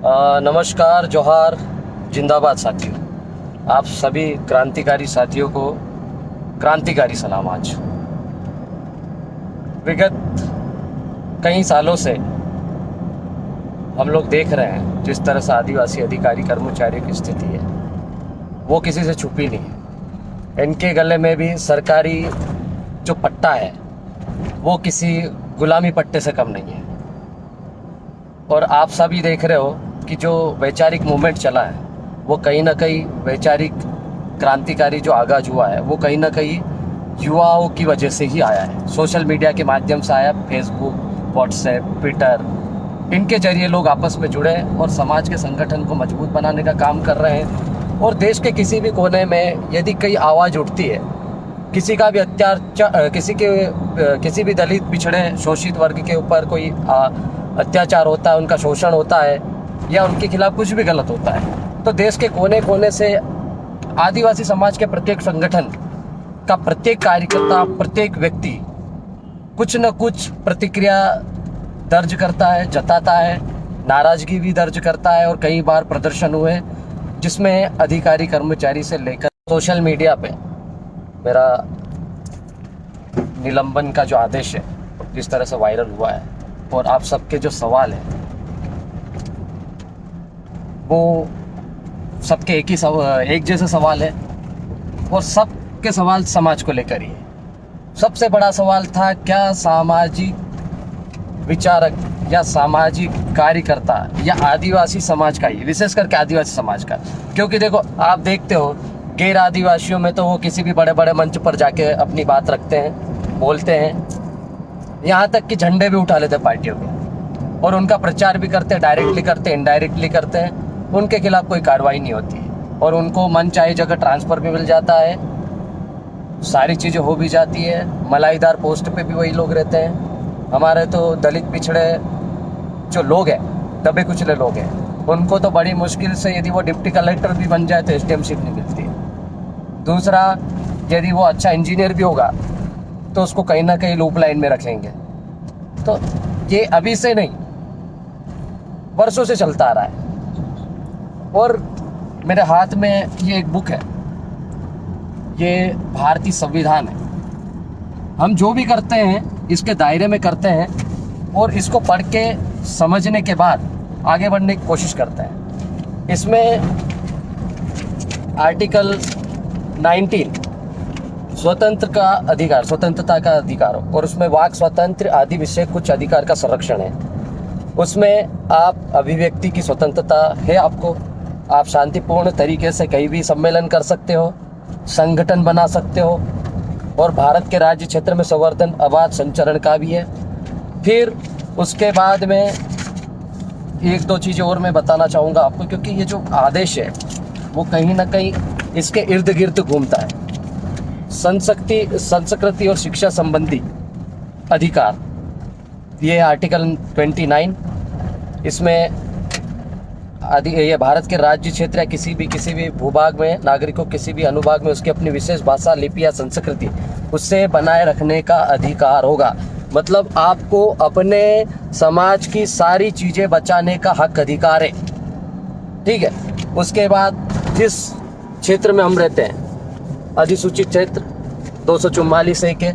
नमस्कार, जोहार, जिंदाबाद साथियों। आप सभी क्रांतिकारी साथियों को क्रांतिकारी सलाम। आज विगत कई सालों से हम लोग देख रहे हैं जिस तरह से आदिवासी अधिकारी कर्मचारियों की स्थिति है वो किसी से छुपी नहीं है। इनके गले में भी सरकारी जो पट्टा है वो किसी गुलामी पट्टे से कम नहीं है। और आप सभी देख रहे हो कि जो वैचारिक मूवमेंट चला है वो कहीं ना कहीं वैचारिक क्रांतिकारी जो आगाज हुआ है वो कहीं ना कहीं युवाओं की वजह से ही आया है। सोशल मीडिया के माध्यम से आया। फेसबुक, व्हाट्सएप, ट्विटर, इनके जरिए लोग आपस में जुड़े और समाज के संगठन को मजबूत बनाने का काम कर रहे हैं। और देश के किसी भी कोने में यदि कई आवाज़ उठती है, किसी का भी अत्याचार, किसी भी दलित, पिछड़े, शोषित वर्ग के ऊपर कोई अत्याचार होता है, उनका शोषण होता है या उनके खिलाफ कुछ भी गलत होता है, तो देश के कोने कोने से आदिवासी समाज के प्रत्येक संगठन का प्रत्येक कार्यकर्ता, प्रत्येक व्यक्ति कुछ न कुछ प्रतिक्रिया दर्ज करता है, जताता है, नाराजगी भी दर्ज करता है। और कई बार प्रदर्शन हुए जिसमें अधिकारी कर्मचारी से लेकर सोशल मीडिया पे मेरा निलंबन का जो आदेश है जिस तरह से वायरल हुआ है। और आप सबके जो सवाल है वो सबके एक जैसे सवाल है और सबके सवाल समाज को लेकर ही है। सबसे बड़ा सवाल था, क्या सामाजिक विचारक या सामाजिक कार्यकर्ता या आदिवासी समाज का ही, विशेष करके आदिवासी समाज का, क्योंकि देखो आप देखते हो गैर आदिवासियों में तो वो किसी भी बड़े बड़े मंच पर जाके अपनी बात रखते हैं, बोलते हैं, यहाँ तक कि झंडे भी उठा लेते हैं पार्टियों के और उनका प्रचार भी करते हैं, डायरेक्टली करते हैं, इनडायरेक्टली करते हैं। उनके खिलाफ कोई कार्रवाई नहीं होती और उनको मन चाहे जगह ट्रांसफ़र भी मिल जाता है, सारी चीज़ें हो भी जाती है। मलाईदार पोस्ट पे भी वही लोग रहते हैं। हमारे तो दलित, पिछड़े जो लोग हैं, दबे कुचले लोग हैं, उनको तो बड़ी मुश्किल से यदि वो डिप्टी कलेक्टर भी बन जाए तो एसडीएमशिप नहीं मिलती है। दूसरा, यदि वो अच्छा इंजीनियर भी होगा तो उसको कहीं ना कहीं लूप लाइन में रखेंगे। तो ये अभी से नहीं, वर्षों से चलता आ रहा है। और मेरे हाथ में ये एक बुक है, ये भारतीय संविधान है। हम जो भी करते हैं इसके दायरे में करते हैं और इसको पढ़ के समझने के बाद आगे बढ़ने की कोशिश करते हैं। इसमें आर्टिकल 19 स्वतंत्र का अधिकार, स्वतंत्रता का अधिकार, और उसमें वाक स्वतंत्र आदि विषय कुछ अधिकार का संरक्षण है। उसमें आप अभिव्यक्ति की स्वतंत्रता है, आपको आप शांतिपूर्ण तरीके से कहीं भी सम्मेलन कर सकते हो, संगठन बना सकते हो। और भारत के राज्य क्षेत्र में संवर्धन, आवाज, संचरण का भी है। फिर उसके बाद में एक दो चीज़ें और मैं बताना चाहूँगा आपको, क्योंकि ये जो आदेश है वो कहीं ना कहीं इसके इर्द गिर्द घूमता है। संस्कृति और शिक्षा संबंधी अधिकार, ये आर्टिकल 29। इसमें ये भारत के राज्य क्षेत्र या किसी भी भूभाग में नागरिकों किसी भी अनुभाग में उसकी अपनी विशेष भाषा, लिपि या संस्कृति उससे बनाए रखने का अधिकार होगा। मतलब आपको अपने समाज की सारी चीज़ें बचाने का हक, अधिकार है, ठीक है। उसके बाद जिस क्षेत्र में हम रहते हैं, अधिसूचित क्षेत्र 244 एक है,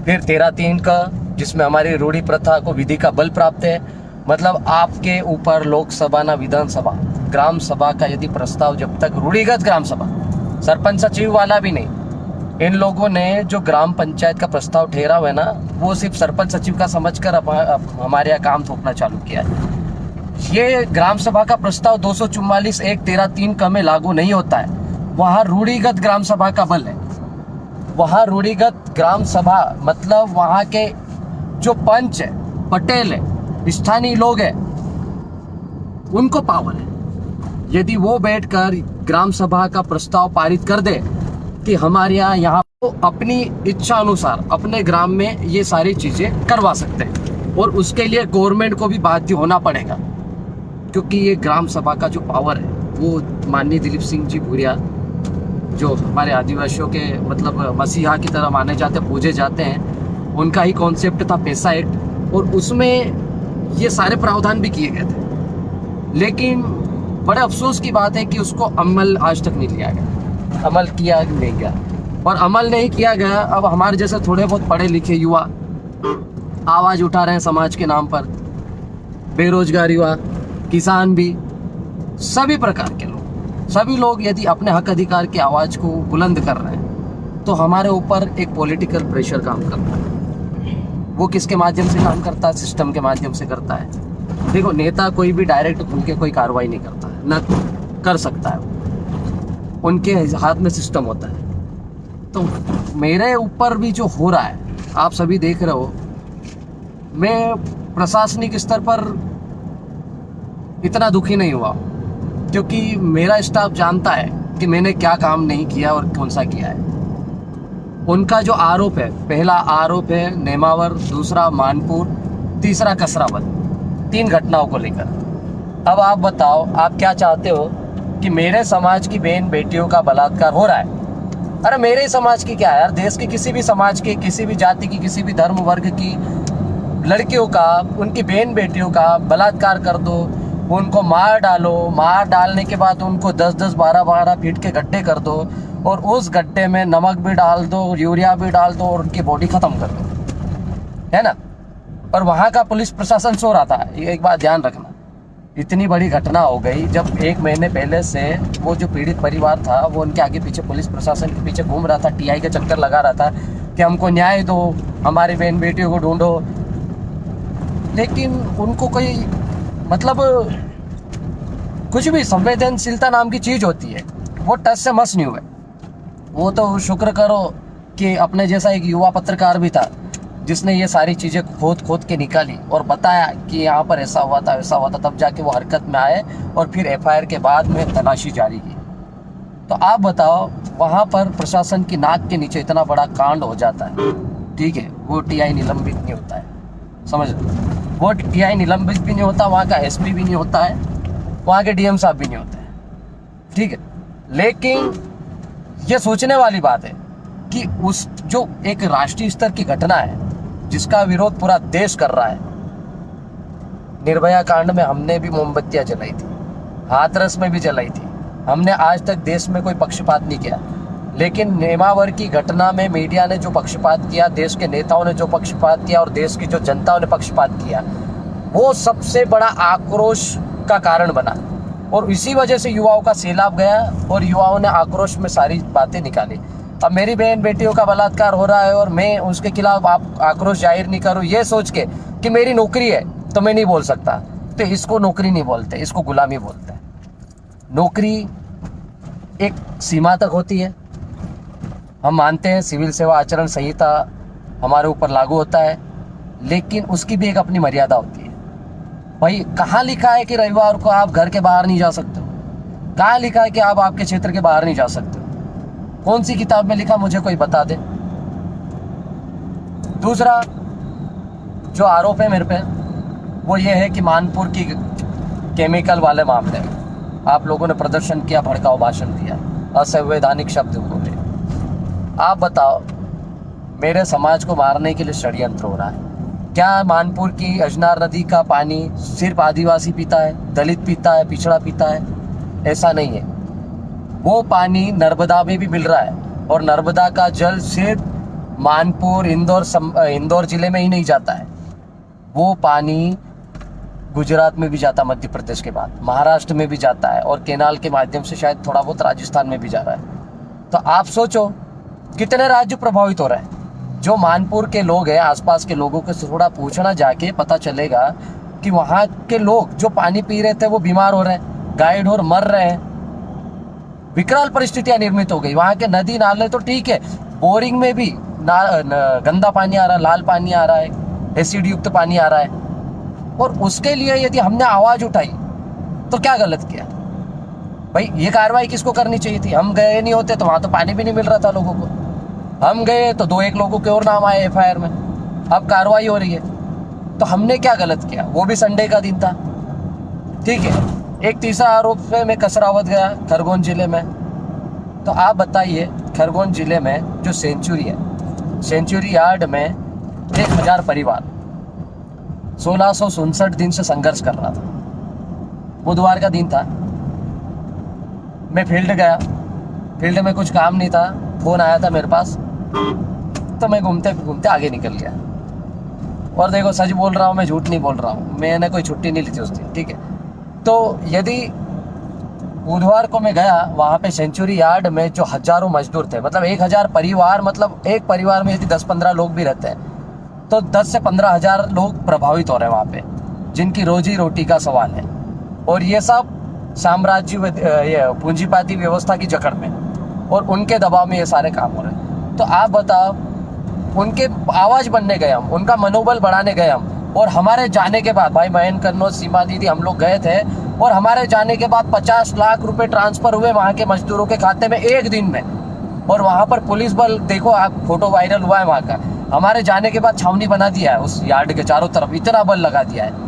फिर 13(3) का, जिसमें हमारी रूढ़ी प्रथा को विधि का बल प्राप्त है। मतलब आपके ऊपर लोकसभा ना विधानसभा, ग्राम सभा का यदि प्रस्ताव, जब तक रूढ़िगत ग्राम सभा, सरपंच सचिव वाला भी नहीं, इन लोगों ने जो ग्राम पंचायत का प्रस्ताव ठहरा हुआ है ना, वो सिर्फ सरपंच सचिव का समझकर हमारे यहाँ काम थोपना चालू किया है। ये ग्राम सभा का प्रस्ताव 244 एक 13(3) का में लागू नहीं होता है। वहाँ रूढ़िगत ग्राम सभा का बल है। वहाँ रूढ़िगत ग्राम सभा मतलब वहाँ के जो पंच है, पटेल है, स्थानीय लोग हैं, उनको पावर है। यदि वो बैठकर ग्राम सभा का प्रस्ताव पारित कर दे कि हमारे यहाँ तो अपनी इच्छा अनुसार अपने ग्राम में ये सारी चीज़ें करवा सकते हैं, और उसके लिए गवर्नमेंट को भी बाध्य होना पड़ेगा, क्योंकि ये ग्राम सभा का जो पावर है वो माननीय दिलीप सिंह जी भूरिया, जो हमारे आदिवासियों के मतलब मसीहा की तरह माने जाते, पूजे जाते हैं, उनका ही कॉन्सेप्ट था पैसा एक्ट, और उसमें ये सारे प्रावधान भी किए गए थे। लेकिन बड़े अफसोस की बात है कि उसको अमल आज तक नहीं लिया गया, अमल किया नहीं गया। और अमल नहीं किया गया, अब हमारे जैसे थोड़े बहुत पढ़े लिखे युवा आवाज़ उठा रहे हैं समाज के नाम पर, बेरोजगार युवा, किसान भी, सभी प्रकार के लोग, सभी लोग यदि अपने हक अधिकार की आवाज़ को बुलंद कर रहे हैं तो हमारे ऊपर एक पॉलिटिकल प्रेशर काम करता है। वो किसके माध्यम से काम करता है? सिस्टम के माध्यम से करता है। देखो, नेता कोई भी डायरेक्ट खुल के कोई कार्रवाई नहीं करता है, न कर सकता है, उनके हाथ में सिस्टम होता है। तो मेरे ऊपर भी जो हो रहा है, आप सभी देख रहे हो, मैं प्रशासनिक स्तर पर इतना दुखी नहीं हुआ, क्योंकि मेरा स्टाफ जानता है कि मैंने क्या काम नहीं किया और कौन सा किया है। उनका जो आरोप है, पहला आरोप है नेमावर, दूसरा मानपुर, तीसरा कसरावद, 3 घटनाओं को लेकर। अब आप बताओ, आप क्या चाहते हो कि मेरे समाज की बहन बेटियों का बलात्कार हो रहा है? अरे मेरे ही समाज की क्या है यार, देश के किसी भी समाज के, किसी भी जाति की, किसी भी धर्म वर्ग की लड़कियों का, उनकी बहन बेटियों का बलात्कार कर दो, उनको मार डालो, मार डालने के बाद उनको 10-10, 12-12 फीट के गड्ढे कर दो, और उस गड्ढे में नमक भी डाल दो, यूरिया भी डाल दो, और उनकी बॉडी खत्म कर दो, है ना? और वहाँ का पुलिस प्रशासन सो रहा था। ये एक बात ध्यान रखना, इतनी बड़ी घटना हो गई जब 1 महीने पहले से वो जो पीड़ित परिवार था वो उनके आगे पीछे पुलिस प्रशासन के पीछे घूम रहा था, टीआई के चक्कर लगा रहा था कि हमको न्याय दो, हमारी बहन बेटियों को ढूंढो। लेकिन उनको कोई मतलब, कुछ भी संवेदनशीलता नाम की चीज़ होती है, वो टच से मस नहीं हुए। वो तो शुक्र करो कि अपने जैसा एक युवा पत्रकार भी था जिसने ये सारी चीज़ें खोद के निकाली और बताया कि यहाँ पर ऐसा हुआ था, वैसा हुआ था, तब जाके वो हरकत में आए और फिर एफआईआर के बाद में तलाशी जारी की। तो आप बताओ, वहाँ पर प्रशासन की नाक के नीचे इतना बड़ा कांड हो जाता है, ठीक है, वो टीआई निलंबित नहीं होता है, समझ लो, वो टीआई निलंबित भी नहीं होता, वहाँ का एसपी भी नहीं होता है, वहाँ के डीएम साहब भी नहीं होते हैं, ठीक है। लेकिन ये सोचने वाली बात है कि उस जो एक राष्ट्रीय स्तर की घटना है जिसका विरोध पूरा देश कर रहा है, निर्भया कांड में हमने भी मोमबत्तियां जलाई थी, हाथरस में भी जलाई थी, हमने आज तक देश में कोई पक्षपात नहीं किया। लेकिन नेमावर की घटना में मीडिया ने जो पक्षपात किया, देश के नेताओं ने जो पक्षपात किया और देश की जो जनता ने पक्षपात किया, वो सबसे बड़ा आक्रोश का कारण बना। और इसी वजह से युवाओं का सैलाब गया और युवाओं ने आक्रोश में सारी बातें निकाली। अब मेरी बहन बेटियों का बलात्कार हो रहा है और मैं उसके खिलाफ आप आक्रोश जाहिर नहीं करूं, ये सोच के कि मेरी नौकरी है तो मैं नहीं बोल सकता, तो इसको नौकरी नहीं बोलते, इसको गुलामी बोलते हैं। नौकरी एक सीमा तक होती है, हम मानते हैं सिविल सेवा आचरण संहिता हमारे ऊपर लागू होता है, लेकिन उसकी भी एक अपनी मर्यादा होती है। भाई, कहाँ लिखा है कि रविवार को आप घर के बाहर नहीं जा सकते हो? कहाँ लिखा है कि आप आपके क्षेत्र के बाहर नहीं जा सकते हो? कौन सी किताब में लिखा, मुझे कोई बता दे। दूसरा जो आरोप है मेरे पे, वो ये है कि मानपुर की केमिकल वाले मामले में आप लोगों ने प्रदर्शन किया, भड़काऊ भाषण दिया, असंवैधानिक शब्द बोले। आप बताओ, मेरे समाज को मारने के लिए षड्यंत्र हो रहा है क्या? मानपुर की अजनार नदी का पानी सिर्फ आदिवासी पीता है, दलित पीता है, पिछड़ा पीता है? ऐसा नहीं है। वो पानी नर्मदा में भी मिल रहा है, और नर्मदा का जल सिर्फ मानपुर, इंदौर जिले में ही नहीं जाता है, वो पानी गुजरात में भी जाता, मध्य प्रदेश के बाद महाराष्ट्र में भी जाता है, और केनाल के माध्यम से शायद थोड़ा बहुत राजस्थान में भी जा रहा है। तो आप सोचो कितने राज्य प्रभावित हो रहे हैं। जो मानपुर के लोग हैं, आसपास के लोगों को थोड़ा पूछना, जाके पता चलेगा कि वहाँ के लोग जो पानी पी रहे थे वो बीमार हो रहे हैं, गाय ढोर मर रहे हैं, विकराल परिस्थितियां निर्मित हो गई। वहाँ के नदी नाले तो ठीक है, बोरिंग में भी गंदा पानी आ रहा है, लाल पानी आ रहा है, एसिड युक्त पानी आ रहा है। और उसके लिए यदि हमने आवाज़ उठाई तो क्या गलत किया भाई? ये कार्रवाई किसको करनी चाहिए थी? हम गए नहीं होते तो वहाँ तो पानी भी नहीं मिल रहा था लोगों को, हम गए तो 2-1 लोगों के और नाम आए एफआईआर में, अब कार्रवाई हो रही है। तो हमने क्या गलत किया? वो भी संडे का दिन था, ठीक है। एक तीसरा आरोप पे मैं कसरावत गया, खरगोन जिले में। तो आप बताइए, खरगोन जिले में जो सेंचुरी है, सेंचुरी यार्ड में 1000 परिवार 1667 दिन से संघर्ष कर रहा था। बुधवार का दिन था, मैं फील्ड गया, फील्ड में कुछ काम नहीं था, फ़ोन आया था मेरे पास, तो मैं घूमते घूमते आगे निकल गया। और देखो सच बोल रहा हूँ, मैं झूठ नहीं बोल रहा हूँ, मैंने कोई छुट्टी नहीं ली थी उस दिन, ठीक है। तो यदि बुधवार को मैं गया, वहाँ पे सेंचुरी यार्ड में जो हज़ारों मजदूर थे, मतलब 1000 परिवार, मतलब एक परिवार में यदि 10-15 लोग भी रहते हैं तो 10 से 15 हज़ार लोग प्रभावित हो रहे हैं वहाँ पे, जिनकी रोजी रोटी का सवाल है। और ये सब साम्राज्य ये पूंजीपाती व्यवस्था की जकड़ में, और उनके दबाव में ये सारे काम हो रहे हैं। तो आप बताओ, उनके आवाज़ बनने गए हम, उनका मनोबल बढ़ाने गए हम, और हमारे जाने के बाद भाई महेंद्र कन्नौज, सीमा दीदी, हम लोग गए थे, और हमारे जाने के बाद 50 लाख रुपए ट्रांसफ़र हुए वहाँ के मजदूरों के खाते में एक दिन में। और वहाँ पर पुलिस बल, देखो आप, फोटो वायरल हुआ है वहाँ का, हमारे जाने के बाद छावनी बना दिया है उस यार्ड के चारों तरफ, इतना बल लगा दिया है,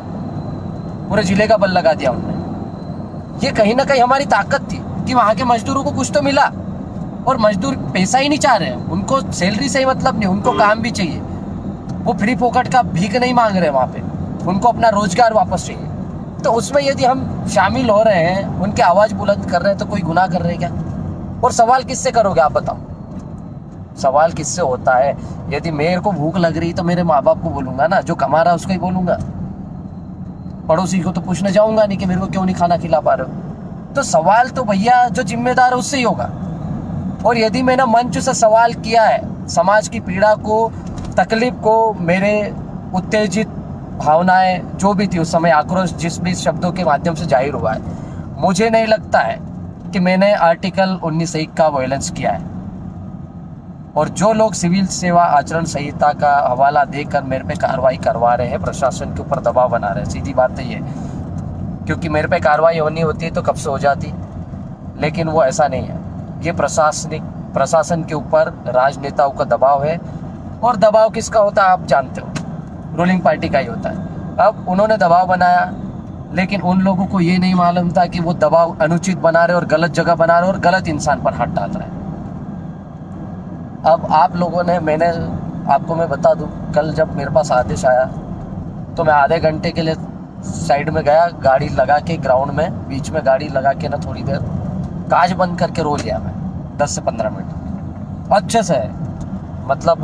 पूरे जिले का बल लगा दिया उन्होंने। ये कहीं ना कहीं हमारी ताकत थी कि वहाँ के मजदूरों को कुछ तो मिला। और मजदूर पैसा ही नहीं चाह रहे हैं, उनको सैलरी से ही मतलब नहीं, उनको काम भी चाहिए। वो फ्री पॉकेट का भीख नहीं मांग रहे वहाँ पे, उनको अपना रोजगार वापस चाहिए। तो उसमें यदि हम शामिल हो रहे हैं, उनकी आवाज़ बुलंद कर रहे हैं, तो कोई गुनाह कर रहे हैं क्या? और सवाल किससे करोगे आप बताओ? सवाल किससे होता है? यदि मेरे को भूख लग रही तो मेरे माँ बाप को बोलूंगा ना, जो कमा रहा है उसको ही बोलूंगा। पड़ोसी को तो पूछने जाऊंगा नहीं कि मेरे को क्यों नहीं खाना खिला पा रहे हो। तो सवाल तो भैया जो जिम्मेदार है उससे ही होगा। और यदि मैंने मंच से सवाल किया है, समाज की पीड़ा को, तकलीफ को, मेरे उत्तेजित भावनाएं जो भी थी उस समय, आक्रोश जिस भी शब्दों के माध्यम से जाहिर हुआ है, मुझे नहीं लगता है कि मैंने आर्टिकल 19(1) का वायलेंस किया है। और जो लोग सिविल सेवा आचरण संहिता का हवाला देकर मेरे पे कार्रवाई करवा रहे हैं, प्रशासन के ऊपर दबाव बना रहे हैं, सीधी बात तो ये, क्योंकि मेरे पे कार्रवाई होनी होती है तो कब से हो जाती, लेकिन वो ऐसा नहीं है। ये प्रशासन के ऊपर राजनेताओं का दबाव है। और दबाव किसका होता है आप जानते हो, रूलिंग पार्टी का ही होता है। अब उन्होंने दबाव बनाया, लेकिन उन लोगों को ये नहीं मालूम था कि वो दबाव अनुचित बना रहे और गलत जगह बना रहे और गलत इंसान पर हाथ डाल रहे हैं। अब आप लोगों ने, मैंने आपको मैं बता दूं, कल जब मेरे पास आदेश आया तो मैं आधे घंटे के लिए साइड में गया, गाड़ी लगा के ग्राउंड में, बीच में गाड़ी लगा के ना थोड़ी देर कांच बंद करके रो लिया मैं 10 से 15 मिनट अच्छे से। मतलब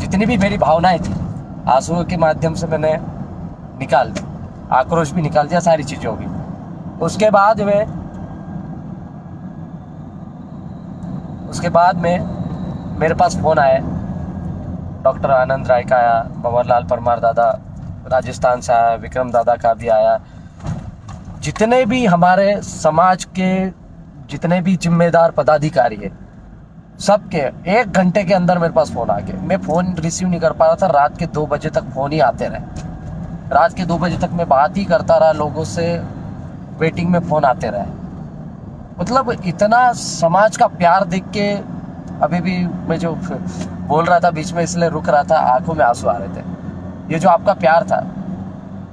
जितनी भी मेरी भावनाएं थी आंसुओं के माध्यम से मैंने निकाल दी, आक्रोश भी निकाल दिया, सारी चीज़ों भी। उसके बाद में मेरे पास फ़ोन आया, डॉक्टर आनंद राय का आया, भंवरलाल परमार दादा राजस्थान से आया, विक्रम दादा का भी आया, जितने भी हमारे समाज के जितने भी जिम्मेदार पदाधिकारी है, सबके 1 घंटे के अंदर मेरे पास फ़ोन आ गया। मैं फ़ोन रिसीव नहीं कर पा रहा था, रात के 2 बजे तक फ़ोन ही आते रहे। रात के 2 बजे तक मैं बात ही करता रहा लोगों से, वेटिंग में फ़ोन आते रहे। मतलब इतना समाज का प्यार देख के, अभी भी मैं जो बोल रहा था बीच में इसलिए रुक रहा था, आंखों में आंसू आ रहे थे। ये जो आपका प्यार था,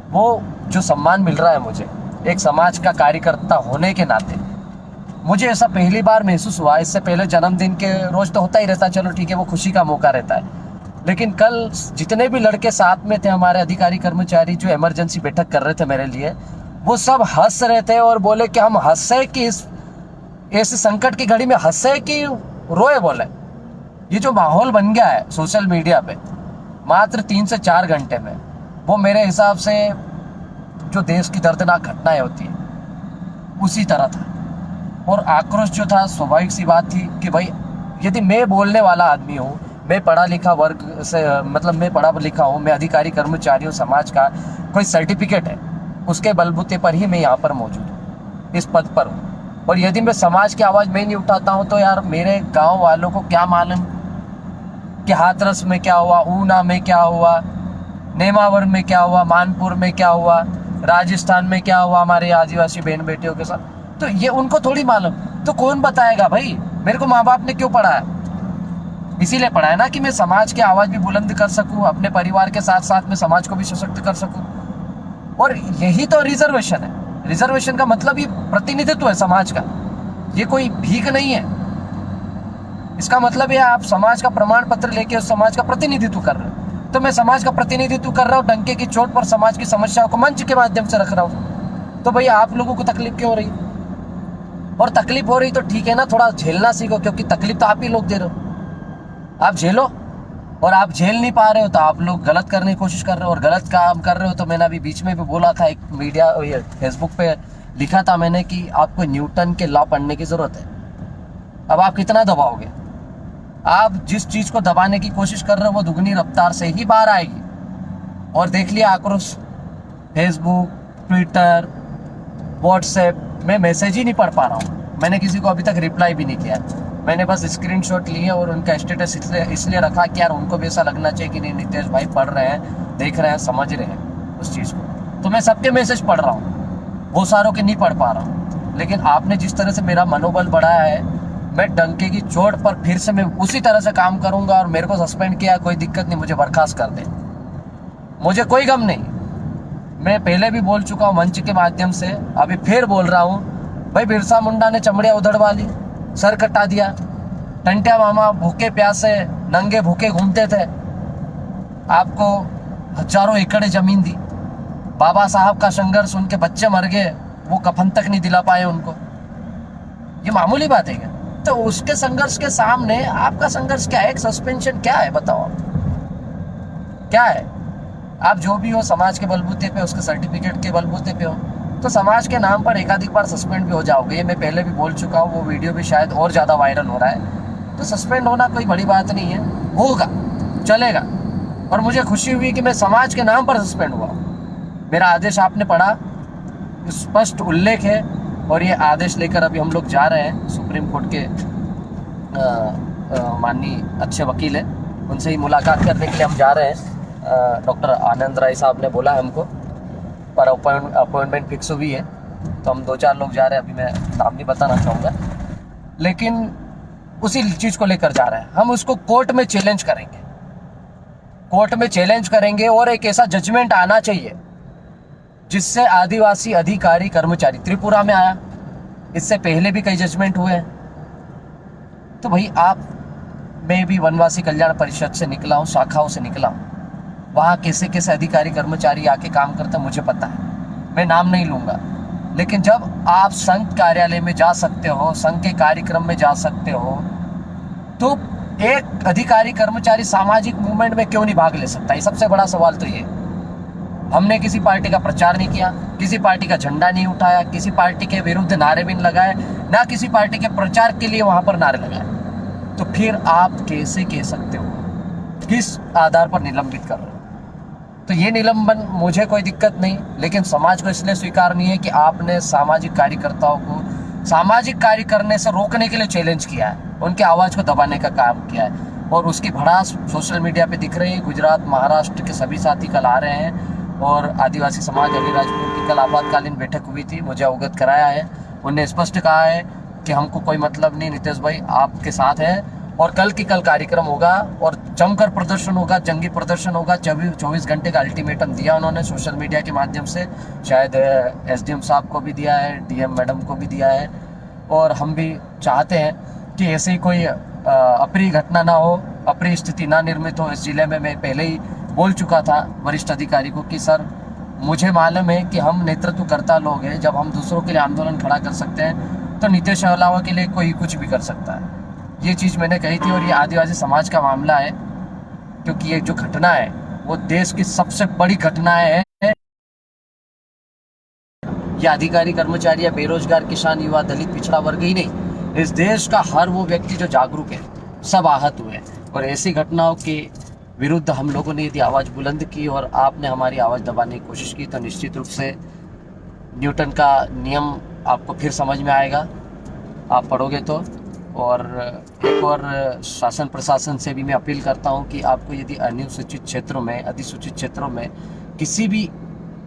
वो जो सम्मान मिल रहा है मुझे एक समाज का कार्यकर्ता होने के नाते, मुझे ऐसा पहली बार महसूस हुआ। इससे पहले जन्मदिन के रोज तो होता ही रहता, चलो ठीक है, वो खुशी का मौका रहता है। लेकिन कल जितने भी लड़के साथ में थे, हमारे अधिकारी कर्मचारी जो इमरजेंसी बैठक कर रहे थे मेरे लिए, वो सब हंस रहे थे और बोले कि हम हंसे कि इस ऐसे संकट की घड़ी में हंसे कि रोए। बोले ये जो माहौल बन गया है सोशल मीडिया पे मात्र 3 से 4 घंटे में, वो मेरे हिसाब से जो देश की दर्दनाक घटनाएं होती है उसी तरह था। और आक्रोश जो था, स्वाभाविक सी बात थी कि भाई यदि मैं बोलने वाला आदमी हूँ, मैं पढ़ा लिखा वर्ग से, मतलब मैं पढ़ा लिखा हूँ, मैं अधिकारी कर्मचारी हूँ, समाज का कोई सर्टिफिकेट है, उसके बलबूते पर ही मैं यहाँ पर मौजूद हूँ, इस पद पर हूँ। और यदि मैं समाज की आवाज़ में नहीं उठाता हूँ तो यार मेरे गांव वालों को क्या मालूम कि हाथरस में क्या हुआ, ऊना में क्या हुआ, नेमावर में क्या हुआ, मानपुर में क्या हुआ, राजस्थान में क्या हुआ हमारे आदिवासी बहन बेटियों के साथ। तो ये उनको थोड़ी मालूम, तो कौन बताएगा भाई? मेरे को माँ बाप ने क्यों पढ़ाया? इसीलिए पढ़ाया ना कि मैं समाज की आवाज़ भी बुलंद कर सकूं, अपने परिवार के साथ साथ में समाज को भी सशक्त कर सकूं। और यही तो रिजर्वेशन है। रिजर्वेशन का मतलब ये प्रतिनिधित्व है समाज का, ये कोई भीख नहीं है। इसका मतलब है आप समाज का प्रमाण पत्र लेके उस समाज का प्रतिनिधित्व कर रहे हो। तो मैं समाज का प्रतिनिधित्व कर रहा हूँ, डंके की चोट पर समाज की समस्याओं को मंच के माध्यम से रख रहा हूँ। तो भैया आप लोगों को तकलीफ क्यों हो रही? और तकलीफ हो रही तो ठीक है ना, थोड़ा झेलना सीखो, क्योंकि तकलीफ तो आप ही लोग दे रहे हो। आप झेलो, और आप झेल नहीं पा रहे हो तो आप लोग गलत करने की कोशिश कर रहे हो और गलत काम कर रहे हो। तो मैंने अभी बीच में भी बोला था, एक मीडिया फेसबुक पे लिखा था मैंने कि आपको न्यूटन के लॉ पढ़ने की जरूरत है। अब आप कितना दबाओगे? आप जिस चीज को दबाने की कोशिश कर रहे हो वो दुगनी रफ्तार से ही बाहर आएगी। और देख लिया आक्रोश, फेसबुक, ट्विटर, व्हाट्सएप में मैसेज ही नहीं पढ़ पा रहा हूँ। मैंने किसी को अभी तक रिप्लाई भी नहीं किया। मैंने बस स्क्रीनशॉट लिए और उनका स्टेटस इसलिए रखा कि यार उनको भी ऐसा लगना चाहिए कि नहीं, नितेश भाई पढ़ रहे हैं, देख रहे हैं, समझ रहे हैं उस चीज़ को। तो मैं सबके मैसेज पढ़ रहा हूँ, वो सारों के नहीं पढ़ पा रहा हूँ। लेकिन आपने जिस तरह से मेरा मनोबल बढ़ाया है, मैं डंके की चोट पर फिर से मैं उसी तरह से काम करूँगा। और मेरे को सस्पेंड किया, कोई दिक्कत नहीं, मुझे बर्खास्त कर दे, मुझे कोई गम नहीं। मैं पहले भी बोल चुका हूँ मंच के माध्यम से, अभी फिर बोल रहा हूँ, भाई बिरसा मुंडा ने चमड़िया उधड़वा ली, सर कटा दिया। टंटिया मामा भूखे प्यासे नंगे भूखे घूमते थे, आपको हजारों एकड़ जमीन दी। बाबा साहब का संघर्ष, उनके बच्चे मर गए, वो कफन तक नहीं दिला पाए उनको। ये मामूली बात है क्या? तो उसके संघर्ष के सामने आपका संघर्ष क्या है? एक सस्पेंशन क्या है बताओ आप? क्या है? आप जो भी हो समाज के बलबूते पे, उसके सर्टिफिकेट के बलबूते पे हो, तो समाज के नाम पर एकाधिक बार सस्पेंड भी हो जाओगे। ये मैं पहले भी बोल चुका हूँ, वो वीडियो भी शायद और ज़्यादा वायरल हो रहा है। तो सस्पेंड होना कोई बड़ी बात नहीं है, होगा, चलेगा। और मुझे खुशी हुई कि मैं समाज के नाम पर सस्पेंड हुआ। मेरा आदेश आपने पढ़ा, स्पष्ट उल्लेख है। और ये आदेश लेकर अभी हम लोग जा रहे हैं सुप्रीम कोर्ट के माननीय अच्छे वकील हैं, उनसे ही मुलाकात करने के लिए हम जा रहे हैं। डॉक्टर आनंद राय साहब ने बोला है हमको, पर अपॉइंटमेंट फिक्स हुई है। तो हम 2-4 लोग जा रहे हैं, अभी मैं नाम नहीं बताना चाहूँगा, लेकिन उसी चीज़ को लेकर जा रहे हैं। हम उसको कोर्ट में चैलेंज करेंगे, कोर्ट में चैलेंज करेंगे। और एक ऐसा जजमेंट आना चाहिए जिससे आदिवासी अधिकारी कर्मचारी, त्रिपुरा में आया, इससे पहले भी कई जजमेंट हुए हैं। तो भाई आप, मैं भी वनवासी कल्याण परिषद से निकला हूँ, शाखाओं से निकला हूँ, वहाँ कैसे कैसे अधिकारी कर्मचारी आके काम करते हैं मुझे पता है, मैं नाम नहीं लूँगा। लेकिन जब आप संघ कार्यालय में जा सकते हो, संघ के कार्यक्रम में जा सकते हो, तो एक अधिकारी कर्मचारी सामाजिक मूवमेंट में क्यों नहीं भाग ले सकता? ये सबसे बड़ा सवाल तो ये। हमने किसी पार्टी का प्रचार नहीं किया, किसी पार्टी का झंडा नहीं उठाया, किसी पार्टी के विरुद्ध नारे भी नहीं लगाए, ना किसी पार्टी के प्रचार के लिए वहाँ पर नारे लगाए। तो फिर आप कैसे कह सकते हो? किस आधार पर निलंबित कर रहे हो? तो ये निलंबन मुझे कोई दिक्कत नहीं, लेकिन समाज को इसलिए स्वीकार नहीं है कि आपने सामाजिक कार्यकर्ताओं को सामाजिक कार्य करने से रोकने के लिए चैलेंज किया है, उनकी आवाज़ को दबाने का काम किया है। और उसकी भड़ास सोशल मीडिया पे दिख रही है। गुजरात, महाराष्ट्र के सभी साथी कल आ रहे हैं और आदिवासी समाज अलीराजपुर की कल आपातकालीन बैठक हुई थी, मुझे अवगत कराया है। उन्होंने स्पष्ट कहा है कि हमको कोई मतलब नहीं, नितेश भाई आपके साथ है। और कल की कल कार्यक्रम होगा और जमकर प्रदर्शन होगा, जंगी प्रदर्शन होगा। 24 घंटे का अल्टीमेटम दिया उन्होंने सोशल मीडिया के माध्यम से, शायद एसडीएम साहब को भी दिया है, डीएम मैडम को भी दिया है। और हम भी चाहते हैं कि ऐसे ही कोई अप्रिय घटना ना हो, अप्रिय स्थिति ना निर्मित हो इस जिले में। मैं पहले ही बोल चुका था वरिष्ठ अधिकारी को कि सर मुझे मालूम है कि हम नेतृत्व करता लोग हैं, जब हम दूसरों के लिए आंदोलन खड़ा कर सकते हैं तो नितेश अलावा के लिए कोई कुछ भी कर सकता है। ये चीज़ मैंने कही थी। और ये आदिवासी समाज का मामला है, क्योंकि ये जो घटना है वो देश की सबसे बड़ी घटना है। ये अधिकारी कर्मचारी या बेरोजगार किसान, युवा, दलित, पिछड़ा वर्ग ही नहीं, इस देश का हर वो व्यक्ति जो जागरूक है, सब आहत हुए। और ऐसी घटनाओं के विरुद्ध हम लोगों ने यदि आवाज़ बुलंद की और आपने हमारी आवाज़ दबाने की कोशिश की, तो निश्चित रूप से न्यूटन का नियम आपको फिर समझ में आएगा, आप पढ़ोगे तो। और एक और शासन प्रशासन से भी मैं अपील करता हूं कि आपको यदि अनुसूचित क्षेत्रों में, अधिसूचित क्षेत्रों में किसी भी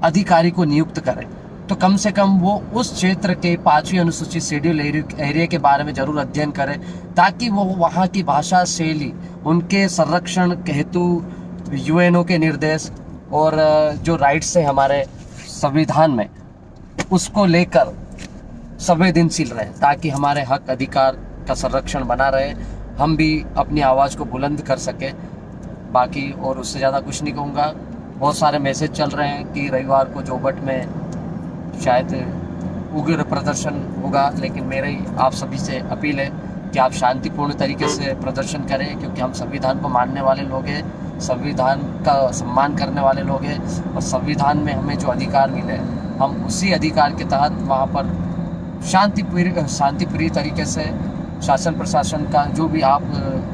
अधिकारी को नियुक्त करें तो कम से कम वो उस क्षेत्र के 5वीं अनुसूचित शेड्यूल एरिया के बारे में जरूर अध्ययन करें, ताकि वो वहाँ की भाषा शैली, उनके संरक्षण के हेतु यूएनओ के निर्देश और जो राइट्स है हमारे संविधान में, उसको लेकर संवेदनशील रहे, ताकि हमारे हक अधिकार का संरक्षण बना रहे, हम भी अपनी आवाज़ को बुलंद कर सके। बाकी और उससे ज़्यादा कुछ नहीं कहूँगा। बहुत सारे मैसेज चल रहे हैं कि रविवार को जोबट में शायद उग्र प्रदर्शन होगा, लेकिन मेरी आप सभी से अपील है कि आप शांतिपूर्ण तरीके से प्रदर्शन करें, क्योंकि हम संविधान को मानने वाले लोग हैं, संविधान का सम्मान करने वाले लोग हैं, और संविधान में हमें जो अधिकार मिले हम उसी अधिकार के तहत वहाँ पर शांतिप्रिय तरीके से शासन प्रशासन का जो भी आप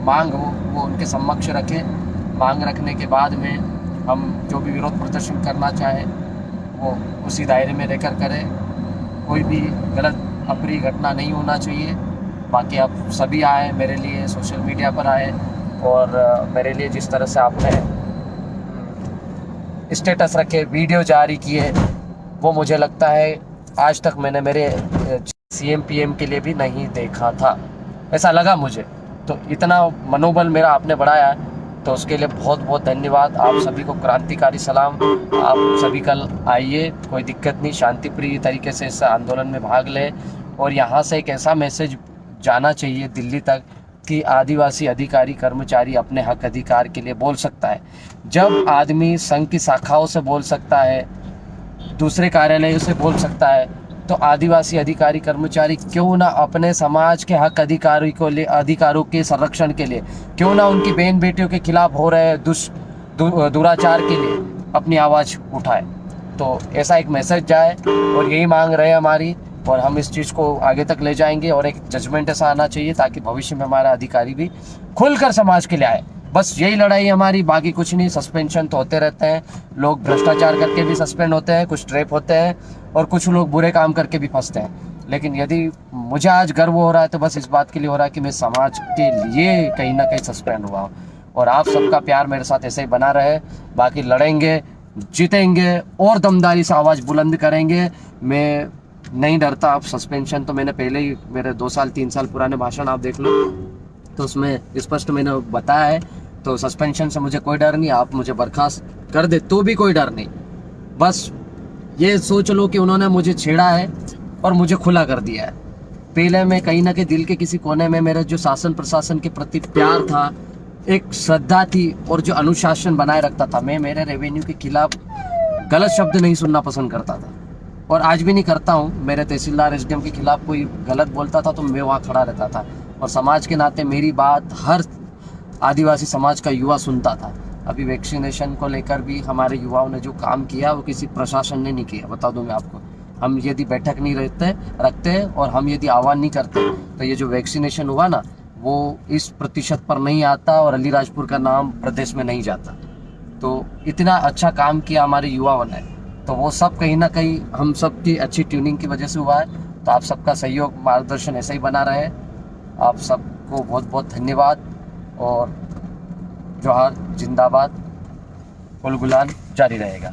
मांग हो वो उनके समक्ष रखें। मांग रखने के बाद में हम जो भी विरोध प्रदर्शन करना चाहें वो उसी दायरे में रहकर करें। कोई भी गलत अप्रिय घटना नहीं होना चाहिए। बाकी आप सभी आए मेरे लिए, सोशल मीडिया पर आए, और मेरे लिए जिस तरह से आपने स्टेटस रखे, वीडियो जारी किए, वो मुझे लगता है आज तक मैंने मेरे CM PM के लिए भी नहीं देखा था, ऐसा लगा मुझे। तो इतना मनोबल मेरा आपने बढ़ाया, तो उसके लिए बहुत बहुत धन्यवाद। आप सभी को क्रांतिकारी सलाम। आप सभी कल आइए, कोई दिक्कत नहीं, शांतिप्रिय तरीके से इस आंदोलन में भाग लें। और यहाँ से एक ऐसा मैसेज जाना चाहिए दिल्ली तक कि आदिवासी अधिकारी कर्मचारी अपने हक अधिकार के लिए बोल सकता है। जब आदमी संघ की शाखाओं से बोल सकता है, दूसरे कार्यालयों से बोल सकता है, तो आदिवासी अधिकारी कर्मचारी क्यों ना अपने समाज के हक अधिकारों के संरक्षण के लिए, क्यों ना उनकी बहन बेटियों के खिलाफ हो रहे दुराचार के लिए अपनी आवाज़ उठाए। तो ऐसा एक मैसेज जाए, और यही मांग रहे हैं हमारी, और हम इस चीज़ को आगे तक ले जाएंगे। और एक जजमेंट ऐसा आना चाहिए ताकि भविष्य में हमारा अधिकारी भी खुलकर समाज के लिए आए। बस यही लड़ाई हमारी, बाकी कुछ नहीं। सस्पेंशन तो होते रहते हैं, लोग भ्रष्टाचार करके भी सस्पेंड होते हैं, कुछ ट्रैप होते हैं, और कुछ लोग बुरे काम करके भी फंसते हैं। लेकिन यदि मुझे आज गर्व हो रहा है तो बस इस बात के लिए हो रहा है कि मैं समाज के लिए कहीं ना कहीं सस्पेंड हुआ हूँ। और आप सबका प्यार मेरे साथ ऐसे ही बना रहे। बाकी लड़ेंगे, जीतेंगे, और दमदारी से आवाज़ बुलंद करेंगे। मैं नहीं डरता। अब सस्पेंशन तो मैंने पहले ही, मेरे 2 साल 3 साल पुराने भाषण आप देख लो, तो उसमें स्पष्ट मैंने बताया है। तो सस्पेंशन से मुझे कोई डर नहीं। आप मुझे बर्खास्त कर दे तो भी कोई डर नहीं। बस ये सोच लो कि उन्होंने मुझे छेड़ा है और मुझे खुला कर दिया है। पहले मैं कहीं ना कहीं दिल के किसी कोने में मेरा जो शासन प्रशासन के प्रति प्यार था, एक श्रद्धा थी, और जो अनुशासन बनाए रखता था, मैं मेरे रेवेन्यू के खिलाफ गलत शब्द नहीं सुनना पसंद करता था, और आज भी नहीं करता हूँ। मेरे तहसीलदार SDM के खिलाफ कोई गलत बोलता था तो मैं वहाँ खड़ा रहता था, और समाज के नाते मेरी बात हर आदिवासी समाज का युवा सुनता था। अभी वैक्सीनेशन को लेकर भी हमारे युवाओं ने जो काम किया वो किसी प्रशासन ने नहीं किया, बता दूं मैं आपको। हम यदि बैठक नहीं रखते और हम यदि आह्वान नहीं करते तो ये जो वैक्सीनेशन हुआ ना, वो इस प्रतिशत पर नहीं आता, और अलीराजपुर का नाम प्रदेश में नहीं जाता। तो इतना अच्छा काम किया हमारे युवाओं ने, तो वो सब कहीं ना कहीं हम सब की अच्छी ट्यूनिंग की वजह से हुआ है। तो आप सबका सहयोग, मार्गदर्शन ऐसा ही बना रहे। आप सबको बहुत बहुत धन्यवाद, और जोहार, जिंदाबाद, गुलगुलान जारी रहेगा।